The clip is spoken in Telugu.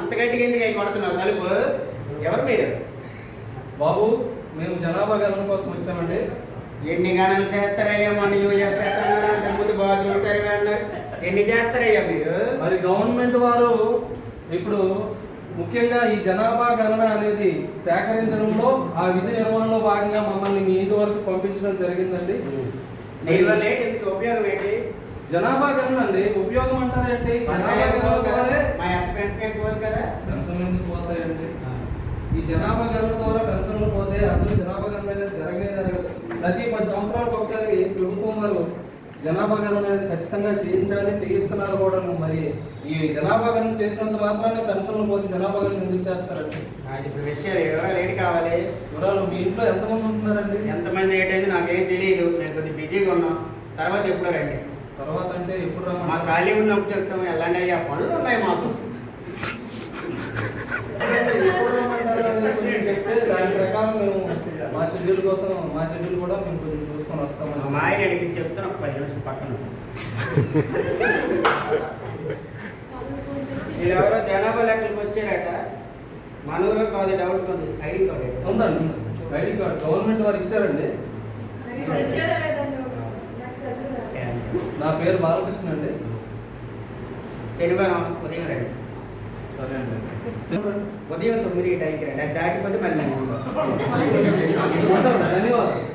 అంత గట్టిగా ఎందుకు అవి కొడుతున్నావు తలుపు? ఎవరు మీరు? బాబు, మేము జనాభా గణన కోసం వచ్చామండి. ఎన్ని గణనలు చేస్తారయ్యా? మొన్న యూఎస్ చేస్తాను, అంతకుముందు బాత్రూమ్ సర్వే అన్నారు. ఎన్ని చేస్తారయ్యా మీరు? మరి గవర్నమెంట్ వారు ఇప్పుడు ముఖ్యంగా ఈ జనాభా గణన అనేది సేకరించడంలో ఆ విధి నిర్వహణలో భాగంగా మమ్మల్ని మీ ఇంటి వరకు పంపించడం జరిగిందండి. దీనివల్ల ఏంటి ఉపయోగం ఏంటి? జనాభా గణన అండి. ఉపయోగం అంటారేంటి? జనాభా గణన ద్వారా మా ఎంత పెన్షన్ పోదు కదా? పెన్షన్లు ఎందుకు పోతాయండి? ఈ జనాభా గణన ద్వారా పెన్షన్లు పోతే అందులో జనాభా గణన అనేది జరగదు. ప్రతి 10 సంవత్సరాలకు ఒకసారి ప్రభుత్వం వారు జనాభా గణన అనేది ఖచ్చితంగా చేయిస్తున్నారు కూడా. మరి ఈ జనాభా గణన చేసినంత మాత్రాన్ని పెన్షన్లు పోతే జనాభా గణన ఎందుకు చేస్తారండి? ఇప్పుడు విషయాలు వివరాలు ఏంటి కావాలి? వివరాలు మీ ఇంట్లో ఎంతమంది ఉంటున్నారండి? ఎంతమంది ఏంటంటే నాకేం తెలియదు. నేను కొద్దిగా బిజీగా ఉన్నాం. తర్వాత ఎప్పుడో రండి. తర్వాత అంటే ఎప్పుడు మా రమ్మంటారు? ఖాళీ ఉన్నప్పుడు చెప్తాం. వెళ్ళండి అయ్యా, పనులు ఉన్నాయి మాకు. ఎప్పుడు రమ్మంటారు అనేసి చెప్తే దాని ప్రకారం మేము మా షెడ్యూల్ కోసం మా షెడ్యూల్ కూడా మేము కొంచెం చూసుకొని వస్తామండి. మా ఆయన అడిగి చెప్తాను. 10 నిమిషం పక్కన మీరు ఎవరో జనాభా లెక్కలకు వచ్చారట. మన ఊరు కాదు, డౌట్ ఉంది. ఐడి కార్డు ఉందండి. ఐడి కార్డు గవర్నమెంట్ వారు ఇచ్చారండి. నా పేరు బాలకృష్ణ అండి. శనివారం ఉదయం రండి. సరే అండి. ఉదయం 9 టైంకి రండి. అది దాటిపోతే మళ్ళీ ధన్యవాదాలు.